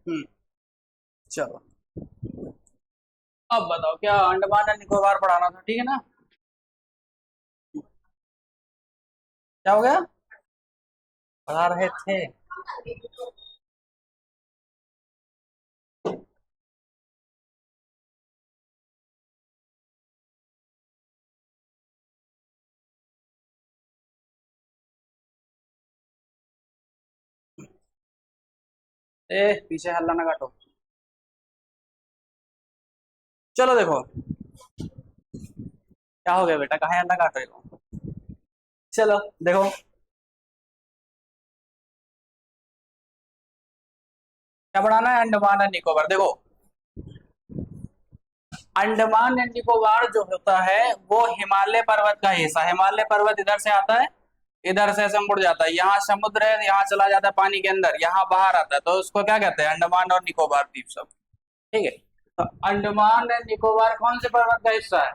हम्म। चलो, अब बताओ, क्या अंडमान एंड निकोबार पढ़ाना था, ठीक है ना? क्या हो गया? पढ़ा रहे थे। ए, पीछे हल्ला ना काटो। चलो देखो, क्या हो गया बेटा, कहाँ हल्ला काट रहे हो? चलो देखो, क्या पढ़ाना है? अंडमान एंड निकोबार। देखो, अंडमान एंड निकोबार जो होता है वो हिमालय पर्वत का हिस्सा। हिमालय पर्वत इधर से आता है, इधर से मुड़ जाता है, यहाँ समुद्र है, यहाँ चला जाता है पानी के अंदर, यहाँ बाहर आता है, तो उसको क्या कहते हैं? अंडमान और निकोबार द्वीप सब। ठीक है। तो अंडमान एंड निकोबार कौन से पर्वत का हिस्सा है?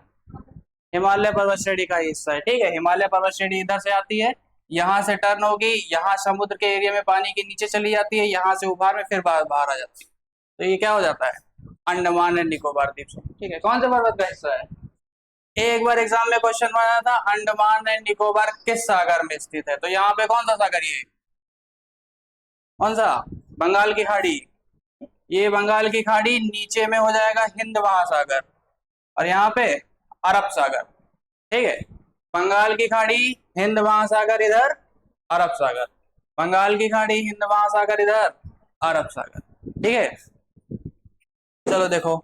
हिमालय पर्वत श्रेणी का हिस्सा है। ठीक है, हिमालय पर्वत श्रेणी इधर से आती है, यहाँ से टर्न होगी, यहाँ समुद्र के एरिया में पानी के नीचे चली जाती है, यहाँ से उभार में फिर बाहर बाहर आ जाती है। तो ये क्या हो जाता है? अंडमान एंड निकोबार द्वीप समूह। ठीक है, कौन से पर्वत का हिस्सा है? एक बार एग्जाम में क्वेश्चन आया था, अंडमान एंड निकोबार किस सागर में स्थित है? तो यहाँ पे कौन सा सागर ये? कौन सा? बंगाल की खाड़ी। ये बंगाल की खाड़ी नीचे में हो जाएगा हिंद महासागर, और यहाँ पे अरब सागर। ठीक है, बंगाल की खाड़ी, हिंद महासागर इधर, अरब सागर। बंगाल की खाड़ी, हिंद महासागर इधर, अरब सागर। ठीक है। चलो देखो,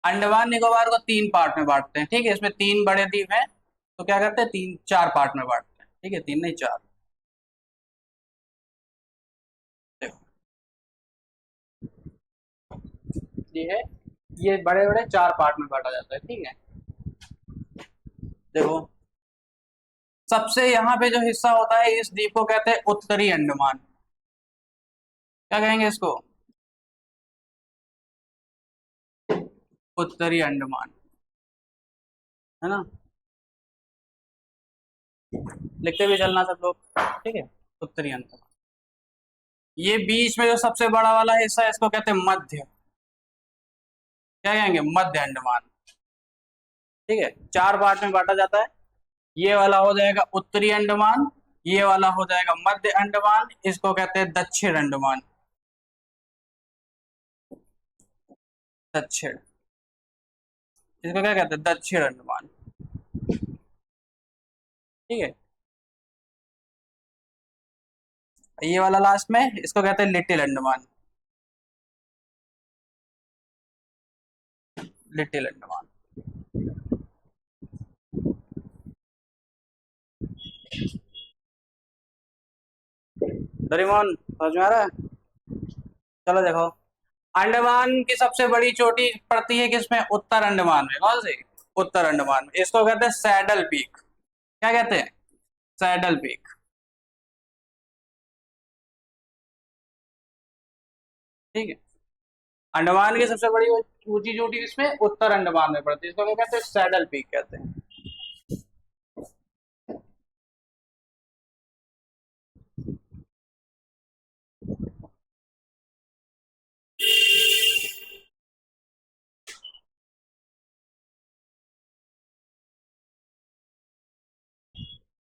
अंडमान निकोबार को तीन पार्ट में बांटते हैं। ठीक है, इसमें तीन बड़े द्वीप हैं, तो क्या करते हैं, तीन चार पार्ट में बांटते हैं। ठीक है, तीन नहीं, चार। देखो, ये है, ये बड़े बड़े चार पार्ट में बांटा जाता है। ठीक है, देखो, सबसे यहाँ पे जो हिस्सा होता है इस द्वीप को कहते हैं उत्तरी अंडमान। क्या कहेंगे इसको? उत्तरी अंडमान, है ना? लिखते भी चलना सब लोग। ठीक है, उत्तरी अंडमान। ये बीच में जो सबसे बड़ा वाला हिस्सा है इसको कहते हैं मध्य। क्या कहेंगे? मध्य अंडमान। ठीक है, चार पार्ट में बांटा जाता है। ये वाला हो जाएगा उत्तरी अंडमान, ये वाला हो जाएगा मध्य अंडमान, इसको कहते हैं दक्षिण अंडमान। दक्षिण, इसको क्या कहते हैं? दक्षिण अंडमान। ठीक है, ये वाला लास्ट में इसको कहते हैं little Andaman. Little Andaman. Doraemon समझ में आ रहा है? चलो देखो, अंडमान की सबसे बड़ी चोटी पड़ती है किसमें? उत्तर अंडमान में। कौन सी? उत्तर अंडमान में। इसको कहते हैं सैडल पीक। क्या कहते हैं? Saddle peak. ठीक है, अंडमान की सबसे बड़ी ऊंची चोटी किसमें? उत्तर अंडमान में पड़ती है, इसको क्या कहते हैं? सैडल पीक कहते हैं।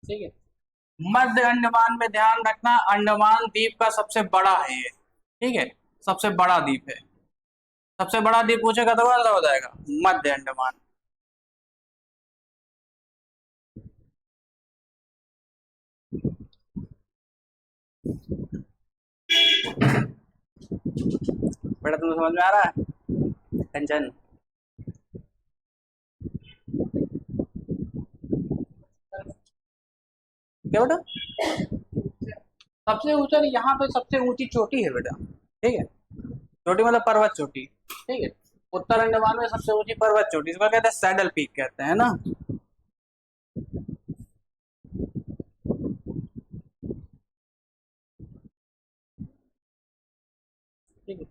ठीक है, मध्य अंडमान में ध्यान रखना, अंडमान द्वीप का सबसे बड़ा है ये। ठीक है, सबसे बड़ा द्वीप है। सबसे बड़ा द्वीप पूछेगा तो कौन सा हो जाएगा? मध्य अंडमान। बेटा तुम्हें समझ में आ रहा है? टेंशन। क्या बेटा? सबसे ऊंचा नहीं, यहाँ पे सबसे ऊंची चोटी है बेटा। ठीक है, चोटी मतलब पर्वत चोटी। ठीक है, उत्तर अंडमान में सबसे ऊंची पर्वत चोटी, इसको कहते हैं सैडल पीक कहते हैं ना। ठीक है,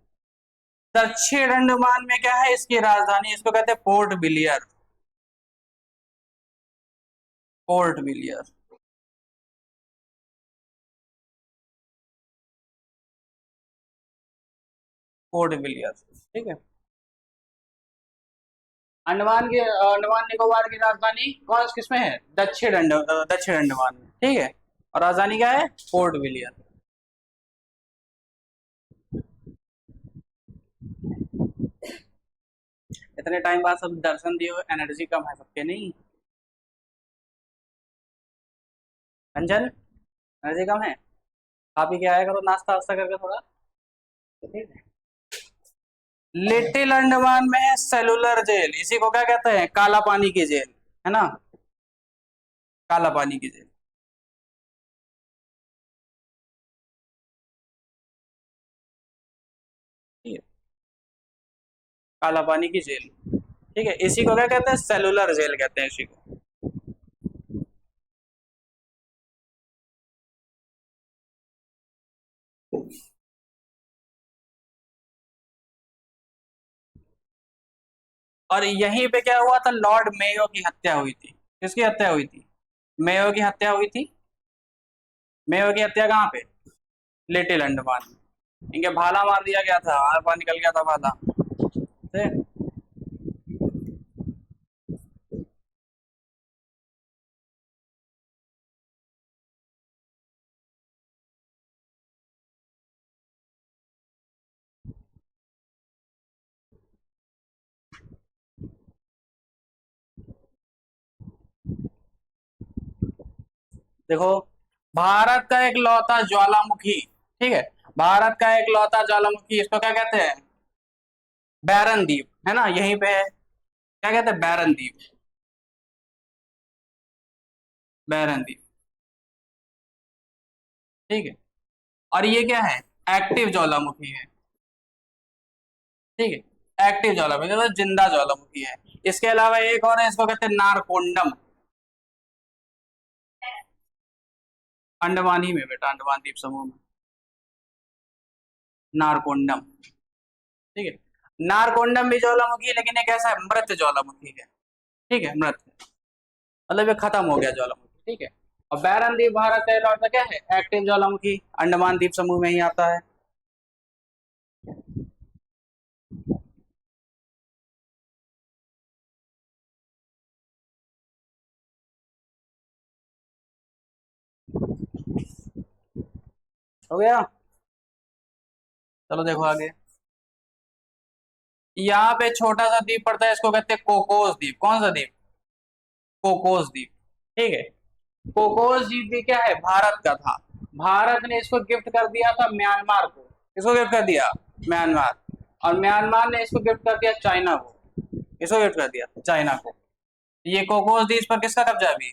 दक्षिण अंडमान में क्या है? इसकी राजधानी, इसको कहते हैं पोर्ट बिलियर। पोर्ट बिलियर। पोर्ट विलियर, ठीक है। अंडमान निकोबार की राजधानी कौन किसमें है? दक्षिण अंडमान में, ठीक है। और राजधानी क्या है? पोर्ट विलियर। इतने टाइम बाद सब दर्शन दिए हुए, एनर्जी कम है सबके नहीं? अंजन, एनर्जी कम है? खा पी के आया करो, नाश्ता वास्ता करके थोड़ा, ठीक है। लिटिल अंडमान में है सेलुलर जेल, इसी को क्या कहते हैं? काला पानी की जेल, है ना? काला पानी की जेल, ठीक है। काला पानी की जेल, ठीक है। इसी को क्या कहते हैं? सेलुलर जेल कहते हैं इसी को। और यहीं पे क्या हुआ था? लॉर्ड मेयो की हत्या हुई थी। किसकी हत्या हुई थी? मेयो की हत्या हुई थी। मेयो की हत्या कहाँ पे? लिटिल अंडमान में। इनके भाला मार दिया गया था, आर पार निकल गया था भाला, ठीक? देखो, भारत का एक लौता ज्वालामुखी, ठीक है, भारत का एक लौता ज्वालामुखी, इसको क्या कहते हैं? बैरन द्वीप, है ना, यहीं पे है। क्या कहते हैं? बैरन द्वीप, बैरन द्वीप, ठीक है। और ये क्या है? एक्टिव ज्वालामुखी है, ठीक है। एक्टिव ज्वालामुखी मतलब जिंदा ज्वालामुखी है। इसके अलावा एक और है, इसको कहते हैं नारकोंडम। अंडमान ही में बेटा, अंडमान द्वीप समूह में, नारकोंडम, ठीक है। नारकोंडम भी ज्वालामुखी है, लेकिन एक ऐसा है, मृत ज्वालामुखी है, ठीक है, मृत, मतलब ये खत्म हो गया ज्वालामुखी, ठीक है। और बैरन द्वीप भारत का इलाका क्या है? एक्टिव ज्वालामुखी, अंडमान द्वीप समूह में ही आता है। हो गया? चलो देखो आगे। यहाँ पे छोटा सा द्वीप पड़ता है, इसको कहते हैं कोकोस द्वीप। कौन सा द्वीप? कोकोस द्वीप, ठीक है। कोकोस द्वीप भी क्या है? भारत का था। भारत ने इसको गिफ्ट कर दिया था म्यांमार को। किसको गिफ्ट कर दिया? म्यांमार। और म्यांमार ने इसको गिफ्ट कर दिया चाइना को। किसको गिफ्ट कर दिया? चाइना को। ये कोकोस द्वीप पर किसका कब्जा है अभी?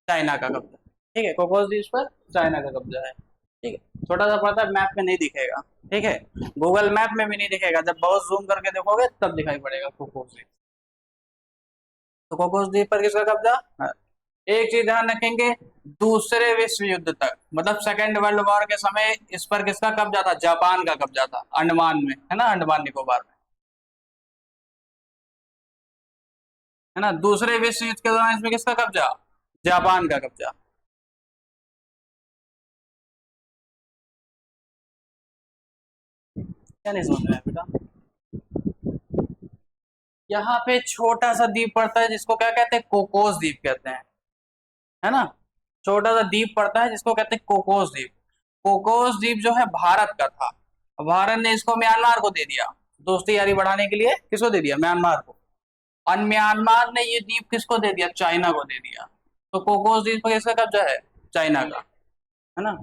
चाइना का कब्जा, ठीक है। कोकोस द्वीप पर चाइना का कब्जा है, ठीक है। छोटा सा पड़ता है, मैप में नहीं दिखेगा, ठीक है। गूगल मैप में भी नहीं दिखेगा, जब बहुत जूम करके देखोगे तब दिखाई पड़ेगा कोकोस द्वीप। तो कोकोस द्वीप पर किसका कब्जा? हाँ। एक चीज ध्यान रखेंगे, दूसरे विश्व युद्ध तक, मतलब सेकेंड वर्ल्ड वॉर के समय इस पर किसका कब्जा था? जापान का कब्जा था, अंडमान में, है ना, अंडमान निकोबार में, है ना। दूसरे विश्व युद्ध के दौरान इसमें किसका कब्जा? जापान का कब्जा। क्या नहीं समझ में आया बेटा? यहाँ पे छोटा सा द्वीप पड़ता है, जिसको क्या कहते हैं? कोकोस द्वीप कहते हैं, है ना। छोटा सा द्वीप पड़ता है जिसको कहते हैं कोकोस द्वीप। कोकोस द्वीप जो है भारत का था। भारत ने इसको म्यांमार को दे दिया, दोस्ती यारी बढ़ाने के लिए। किसको दे दिया? म्यांमार को। और म्यांमार ने ये द्वीप किसको दे दिया? चाइना को दे दिया। तो कोकोस द्वीप पर किसका कब्जा है? चाइना का, है ना।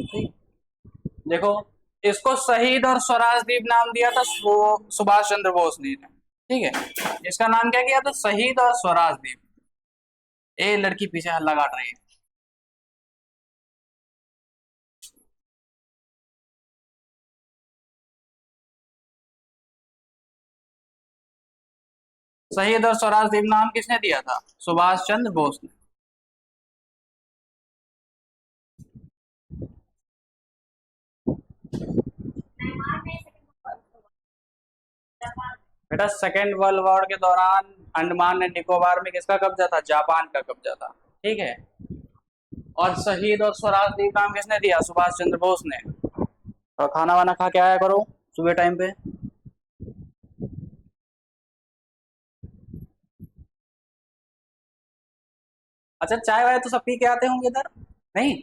ठीक। देखो, इसको शहीद और स्वराज द्वीप नाम दिया था सुभाष चंद्र बोस ने, ठीक है। इसका नाम क्या किया था? शहीद और स्वराज द्वीप। ए लड़की पीछे हल्ला काट रही है। शहीद और स्वराज द्वीप नाम किसने दिया था? सुभाष चंद्र बोस ने। बेटा सेकेंड वर्ल्ड वॉर के दौरान अंडमान एंड निकोबार में किसका कब्जा था? जापान का कब्जा था। ठीक है। और शहीद और स्वराज द्वीप नाम किसने दिया? सुभाष चंद्र बोस ने। और खाना वाना खा के आया करो सुबह टाइम पे। अच्छा चाय वाय तो सब पी के आते होंगे इधर, नहीं?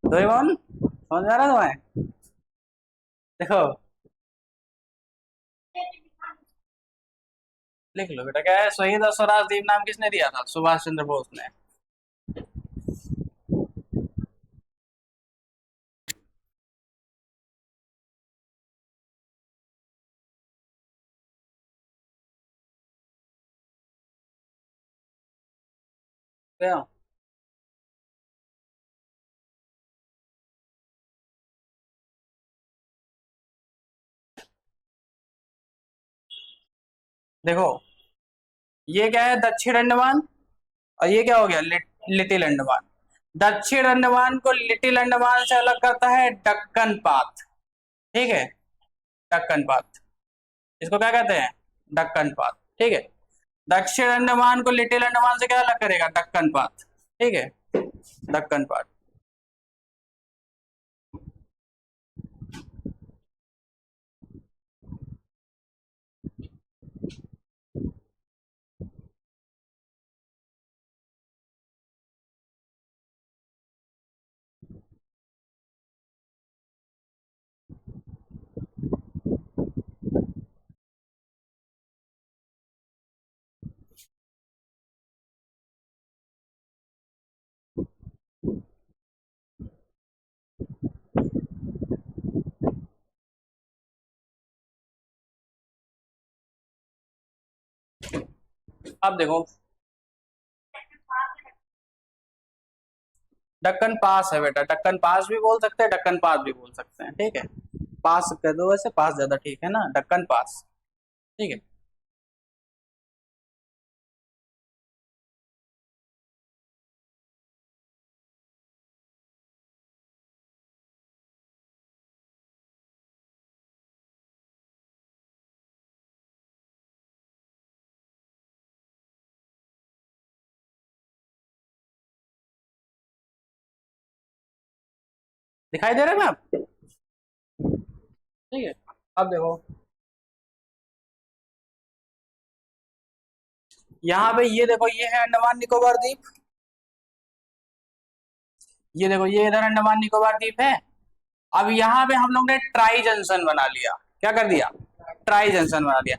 डोरेमोन समझ में आ रहा है तुम्हें? देखो लिख लो बेटा, क्या है? शहीद और स्वराज द्वीप नाम किसने दिया था? सुभाष चंद्र बोस ने। क्या? देखो ये क्या है? दक्षिण अंडमान। और ये क्या हो गया? लिटिल अंडमान। दक्षिण अंडमान को लिटिल अंडमान से अलग करता है दक्कन पाथ। ठीक है, दक्कन पाथ। इसको क्या कहते हैं? दक्कन पाथ। ठीक है। दक्षिण अंडमान को लिटिल अंडमान से क्या अलग करेगा? दक्कन पाथ। ठीक है, दक्कन पाथ। अब देखो दक्कन पास है बेटा, दक्कन पास भी बोल सकते हैं, दक्कन पास भी बोल सकते हैं। ठीक है, पास कह दो, वैसे पास ज्यादा ठीक है ना, दक्कन पास। ठीक है। दिखाई दे रहा है ना आप? ठीक है। अब देखो यहाँ पे, ये देखो ये है अंडमान निकोबार द्वीप। ये देखो ये इधर अंडमान निकोबार द्वीप है। अब यहाँ पे हम लोग ने ट्राई जंक्शन बना लिया। क्या कर दिया? ट्राई जंक्शन बना लिया।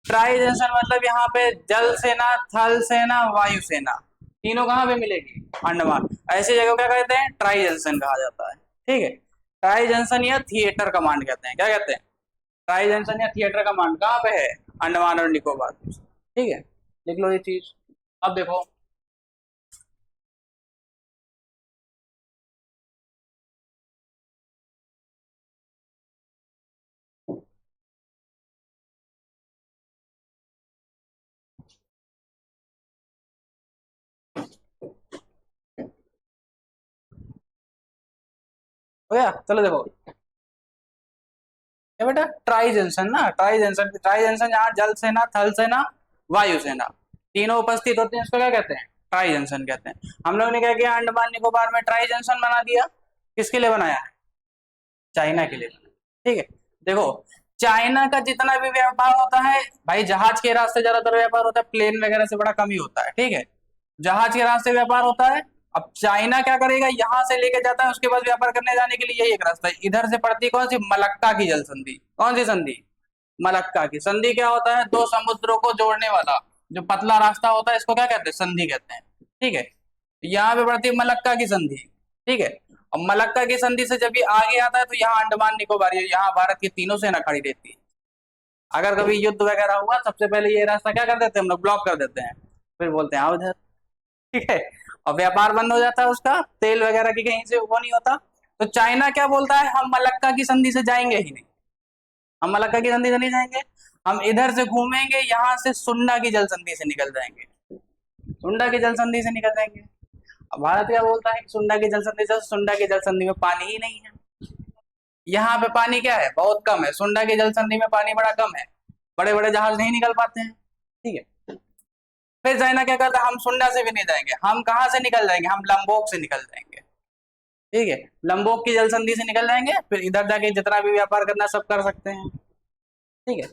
ट्राई जंक्शन मतलब यहाँ पे जल सेना, थल सेना, वायु सेना तीनों कहाँ पे मिलेगी? अंडमान। ऐसी जगह क्या कहते हैं? ट्राई जंक्शन कहा जाता है। ठीक है। ट्राई जंक्शन या थिएटर कमांड कहते हैं। क्या कहते हैं? ट्राई जंक्शन या थिएटर कमांड कहाँ पे है? अंडमान और निकोबार। ठीक है, लिख लो ये चीज। अब देखो हो गया। चलो देखो ये बेटा ट्राई जंक्शन ना, ट्राई जंक्शन जहाँ जल सेना, थल सेना, वायु सेना तीनों उपस्थित होते हैं, इसको क्या कहते हैं? ट्राई जंक्शन कहते हैं। हम लोग ने क्या किया? अंडमान निकोबार में ट्राई जंक्शन बना दिया। किसके लिए बनाया? चाइना के लिए। ठीक है। देखो चाइना का जितना भी व्यापार होता है भाई, जहाज के रास्ते ज्यादातर व्यापार होता है, प्लेन वगैरह से बड़ा कम ही होता है। ठीक है, जहाज के रास्ते व्यापार होता है। अब चाइना क्या करेगा? यहां से लेके जाता है, उसके बाद व्यापार करने जाने के लिए यही एक रास्ता है। इधर से पड़ती कौन सी? मलक्का की जल संधि। कौन सी संधि? मलक्का की संधि। क्या होता है? दो समुद्रों को जोड़ने वाला जो पतला रास्ता होता है, इसको क्या कहते हैं? संधि कहते हैं। ठीक है, यहाँ पे पड़ती है मलक्का की संधि। ठीक है, और मलक्का की संधि से जब ये आगे आता है तो यहाँ अंडमान निकोबार, यहाँ भारत की तीनों सेना खड़ी रहती है। अगर कभी युद्ध वगैरह हुआ, सबसे पहले ये रास्ता क्या कर देते हैं हम लोग? ब्लॉक कर देते हैं। फिर बोलते हैं आओ इधर। ठीक है, और व्यापार बंद हो जाता है उसका, तेल वगैरह की कहीं से वो नहीं होता। तो चाइना क्या बोलता है? हम मलक्का की संधि से जाएंगे ही नहीं, हम मलक्का की संधि से नहीं जाएंगे, हम इधर से घूमेंगे, यहाँ से सुंडा की जल संधि से निकल जाएंगे। सुंडा की जल संधि से निकल जाएंगे। अब भारत क्या बोलता है? सुंडा की जल संधि से, सुंडा की जल संधि में पानी ही नहीं है। यहाँ पे पानी क्या है, बहुत कम है, सुंडा की जल संधि में पानी बड़ा कम है, बड़े बड़े जहाज नहीं निकल पाते हैं, ठीक है। फिर चाइना क्या करता है, हम सुंडा से भी नहीं जाएंगे, हम कहाँ से निकल जाएंगे, हम लंबोक से निकल जाएंगे, ठीक है, लंबोक की जल संधि से निकल जाएंगे, फिर इधर जाके जितना भी व्यापार करना सब कर सकते हैं, ठीक है।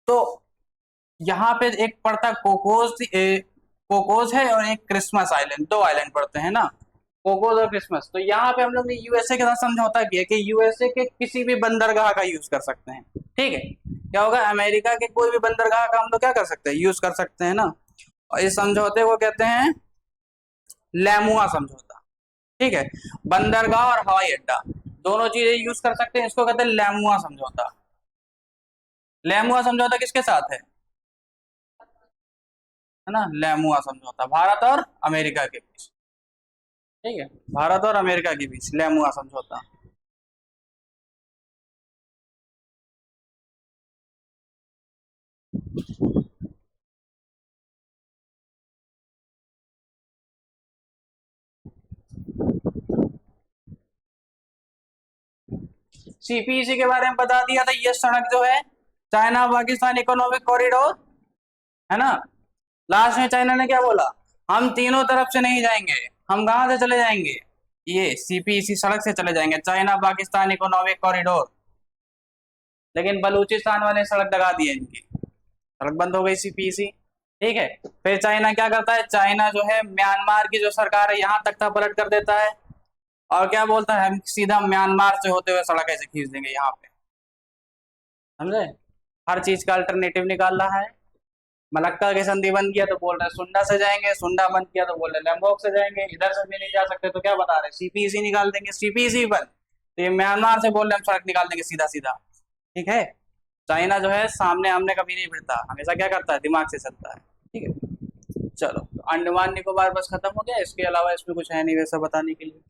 तो यहाँ पे एक पड़ता कोकोस है और एक क्रिसमस आइलैंड, दो आइलैंड पड़ते हैं ना, कोकोस और क्रिसमस। तो यहाँ पे हम लोग ने यूएसए के साथ समझौता किया कि यूएसए के किसी भी बंदरगाह का यूज कर सकते हैं, ठीक है। क्या होगा, अमेरिका के कोई भी बंदरगाह का हम लोग क्या कर सकते हैं, यूज कर सकते हैं ना। और इस समझौते को कहते हैं लैमुआ समझौता, ठीक है। बंदरगाह और हवाई अड्डा दोनों चीजें यूज कर सकते हैं, इसको कहते हैं लैमुआ समझौता। लैमुआ समझौता किसके साथ है ना, लैमुआ समझौता भारत और अमेरिका के बीच, ठीक है, भारत और अमेरिका के बीच लैमुआ समझौता। सीपीईसी के बारे में बता दिया था, ये सड़क जो है चाइना पाकिस्तान इकोनॉमिक कॉरिडोर है ना। लास्ट में चाइना ने क्या बोला, हम तीनों तरफ से नहीं जाएंगे, हम कहां से चले जाएंगे, ये सीपीईसी सड़क से चले जाएंगे, चाइना पाकिस्तान इकोनॉमिक कॉरिडोर। लेकिन बलूचिस्तान वाले सड़क लगा दिए, इनकी सड़क बंद हो गई सीपीईसी, ठीक है। फिर चाइना क्या करता है, चाइना जो है म्यांमार की जो सरकार है यहाँ तख्ता पलट कर देता है, और क्या बोलता है, हम सीधा म्यांमार से होते हुए सड़क ऐसे खींच देंगे यहाँ पे, समझे। हर चीज का अल्टरनेटिव निकाल रहा है। मलक्का की संधि बंद किया तो बोल रहे सुंडा से जाएंगे, सुंडा बंद किया तो बोल रहे लैम्बोक से जाएंगे, इधर से भी नहीं जा सकते तो क्या बता रहे, सीपीईसी निकाल देंगे, सीपीईसी बंद, तो ये म्यांमार से बोल रहे हम सड़क निकाल देंगे सीधा सीधा, ठीक है। चाइना जो है सामने आमने कभी नहीं भिड़ता, हमेशा क्या करता है, दिमाग से चलता है, ठीक है। चलो, अंडमान निकोबार बस खत्म हो गया, इसके अलावा इसमें कुछ है नहीं वैसा बताने के लिए।